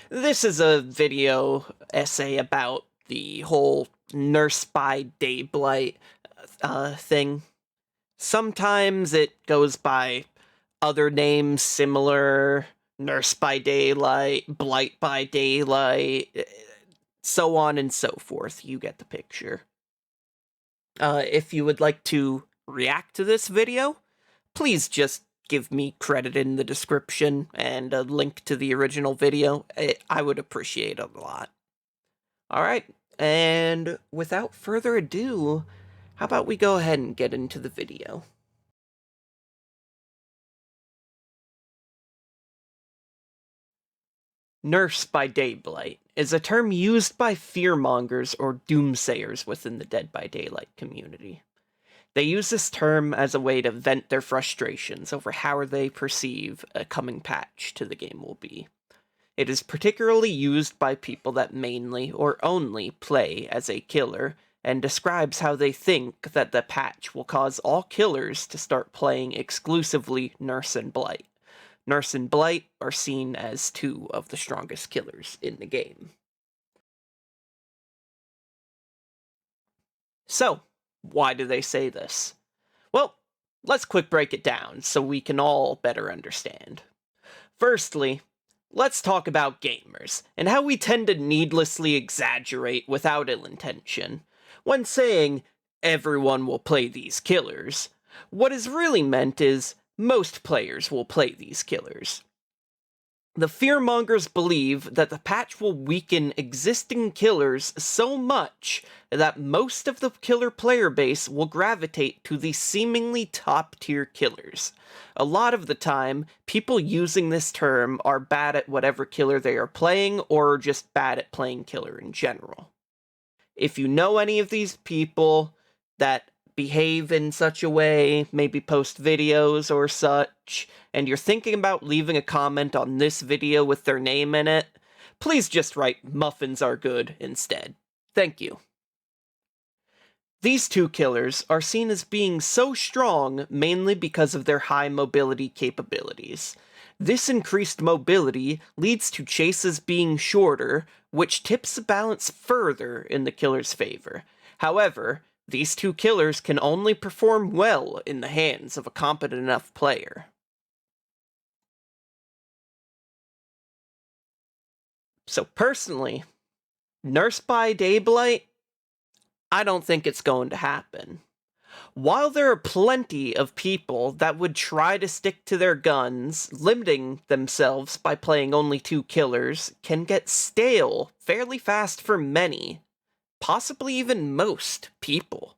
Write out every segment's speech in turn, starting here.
This is a video essay about the whole Nurse by DayBlight thing. Sometimes it goes by other names similar, Nurse by Daylight, Blight by Daylight, so on and so forth. You get the picture. If you would like to react to this video, please just give me credit in the description and a link to the original video. I would appreciate it a lot. Alright, and without further ado, how about we go ahead and get into the video. Nurse by DayBlight is a term used by fearmongers or doomsayers within the Dead by Daylight community. They use this term as a way to vent their frustrations over how they perceive a coming patch to the game will be. It is particularly used by people that mainly or only play as a killer, and describes how they think that the patch will cause all killers to start playing exclusively Nurse and Blight. Nurse and Blight are seen as two of the strongest killers in the game. So, why do they say this? Well, let's quick break it down so we can all better understand. Firstly, let's talk about gamers, and how we tend to needlessly exaggerate without ill intention. When saying, everyone will play these killers, what is really meant is, most players will play these killers. The fearmongers believe that the patch will weaken existing killers so much that most of the killer player base will gravitate to the seemingly top-tier killers. A lot of the time, people using this term are bad at whatever killer they are playing, or just bad at playing killer in general. If you know any of these people that behave in such a way, maybe post videos or such, and you're thinking about leaving a comment on this video with their name in it, please just write "muffins are good" instead. Thank you. These two killers are seen as being so strong mainly because of their high mobility capabilities. This increased mobility leads to chases being shorter, which tips the balance further in the killer's favor. However, these two killers can only perform well in the hands of a competent enough player. So personally, Nurse by DayBlight, I don't think it's going to happen. While there are plenty of people that would try to stick to their guns, limiting themselves by playing only two killers can get stale fairly fast for many, possibly even most people.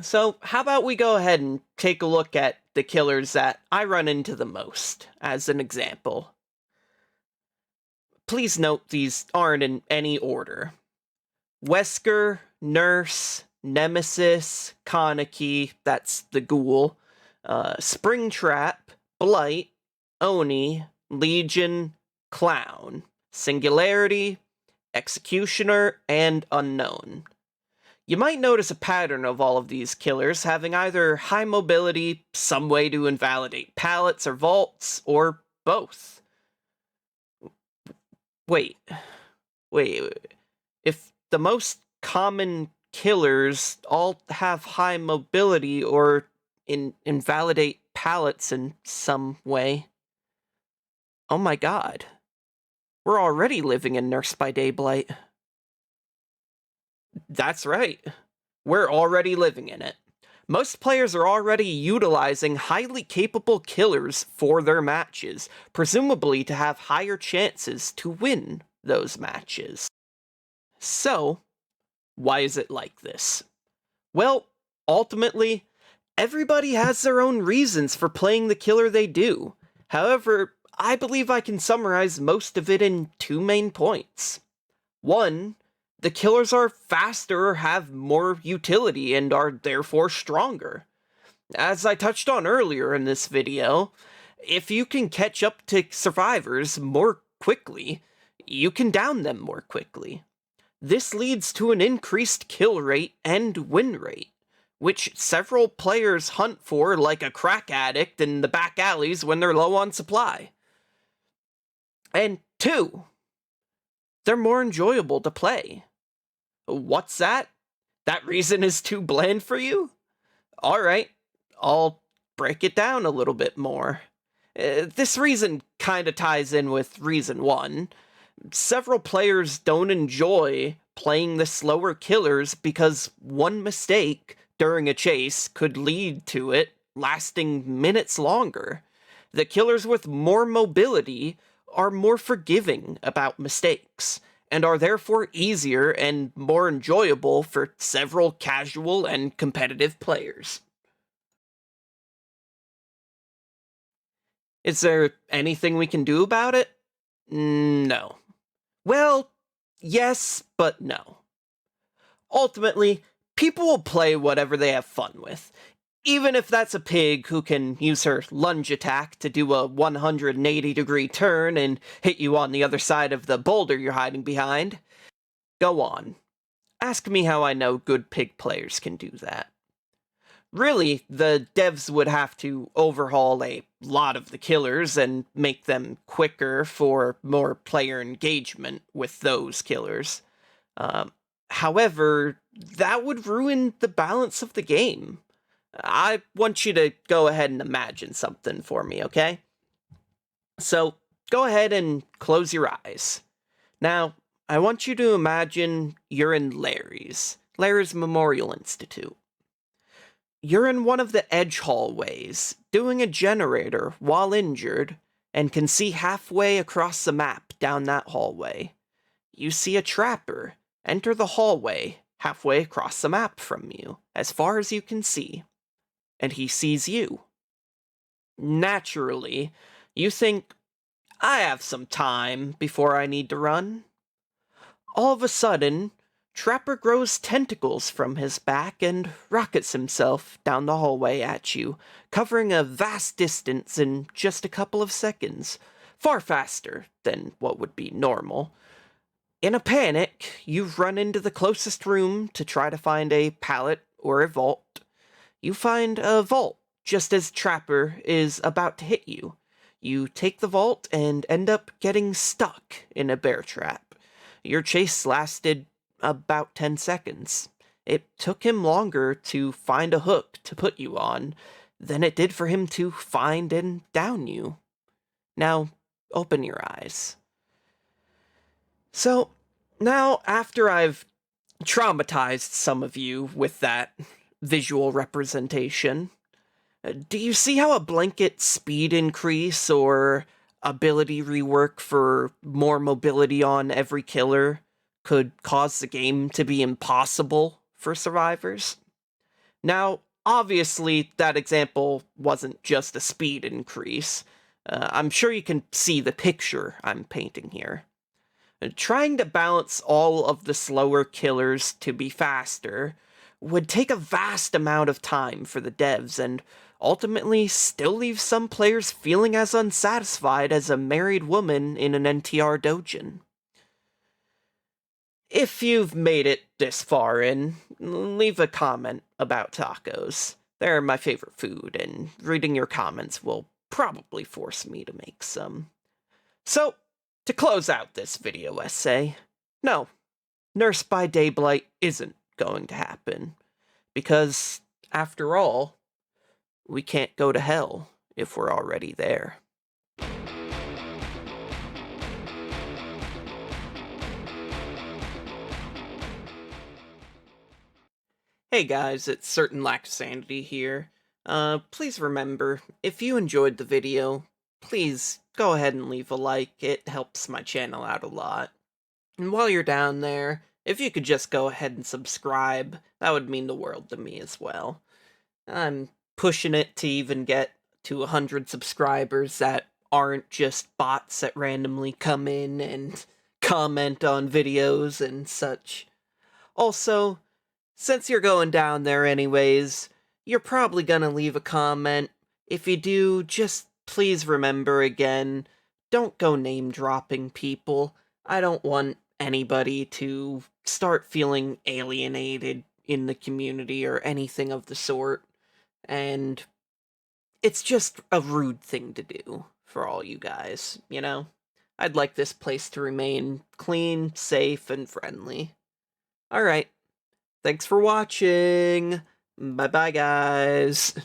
So how about we go ahead and take a look at the killers that I run into the most, as an example. Please note these aren't in any order. Wesker, Nurse, Nemesis, Kaneki, that's the ghoul, Springtrap, Blight, Oni, Legion, Clown, Singularity, Executioner, and Unknown. You might notice a pattern of all of these killers having either high mobility, some way to invalidate pallets or vaults, or both. Wait. If the most common killers all have high mobility or invalidate pallets in some way, oh my god. We're already living in Nurse by DayBlight. That's right. We're already living in it. Most players are already utilizing highly capable killers for their matches, presumably to have higher chances to win those matches. So, why is it like this? Well, ultimately, everybody has their own reasons for playing the killer they do. However, I believe I can summarize most of it in two main points. One, the killers are faster, have more utility, and are therefore stronger. As I touched on earlier in this video, if you can catch up to survivors more quickly, you can down them more quickly. This leads to an increased kill rate and win rate, which several players hunt for like a crack addict in the back alleys when they're low on supply. And two, they're more enjoyable to play. What's that? That reason is too bland for you? Alright, I'll break it down a little bit more. This reason kinda ties in with reason one. Several players don't enjoy playing the slower killers because one mistake during a chase could lead to it lasting minutes longer. The killers with more mobility are more forgiving about mistakes, and are therefore easier and more enjoyable for several casual and competitive players. Is there anything we can do about it? No. Well, yes, but no. Ultimately, people will play whatever they have fun with. Even if that's a pig who can use her lunge attack to do a 180-degree turn and hit you on the other side of the boulder you're hiding behind. Go on. Ask me how I know good pig players can do that. Really, the devs would have to overhaul a lot of the killers and make them quicker for more player engagement with those killers. Um, However, that would ruin the balance of the game. I want you to go ahead and imagine something for me, okay? So, go ahead and close your eyes. Now, I want you to imagine you're in Larry's Memorial Institute. You're in one of the edge hallways, doing a generator while injured, and can see halfway across the map down that hallway. You see a trapper enter the hallway halfway across the map from you, as far as you can see, and he sees you. Naturally, you think, I have some time before I need to run. All of a sudden, Trapper grows tentacles from his back and rockets himself down the hallway at you, covering a vast distance in just a couple of seconds, far faster than what would be normal. In a panic, you run into the closest room to try to find a pallet or a vault. You find a vault just as Trapper is about to hit you. You take the vault and end up getting stuck in a bear trap. Your chase lasted about 10 seconds. It took him longer to find a hook to put you on than it did for him to find and down you. Now, open your eyes. So, now after I've traumatized some of you with that visual representation, do you see how a blanket speed increase or ability rework for more mobility on every killer could cause the game to be impossible for survivors? Now, obviously, that example wasn't just a speed increase. I'm sure you can see the picture I'm painting here. Trying to balance all of the slower killers to be faster would take a vast amount of time for the devs and ultimately still leave some players feeling as unsatisfied as a married woman in an NTR doujin. If you've made it this far in, leave a comment about tacos. They're my favorite food, and reading your comments will probably force me to make some. So, to close out this video essay, no, Nurse by DayBlight isn't going to happen. Because, after all, we can't go to hell if we're already there. Hey guys, it's Certain Lack of Sanity here. Please remember, if you enjoyed the video, please go ahead and leave a like. It helps my channel out a lot. And while you're down there, if you could just go ahead and subscribe, that would mean the world to me as well. I'm pushing it to even get to 100 subscribers that aren't just bots that randomly come in and comment on videos and such. Also, since you're going down there anyways, you're probably gonna leave a comment. If you do, just please remember again, don't go name-dropping people. I don't want anybody to start feeling alienated in the community or anything of the sort. And it's just a rude thing to do for all you guys, you know? I'd like this place to remain clean, safe, and friendly. Alright, thanks for watching! Bye-bye, guys!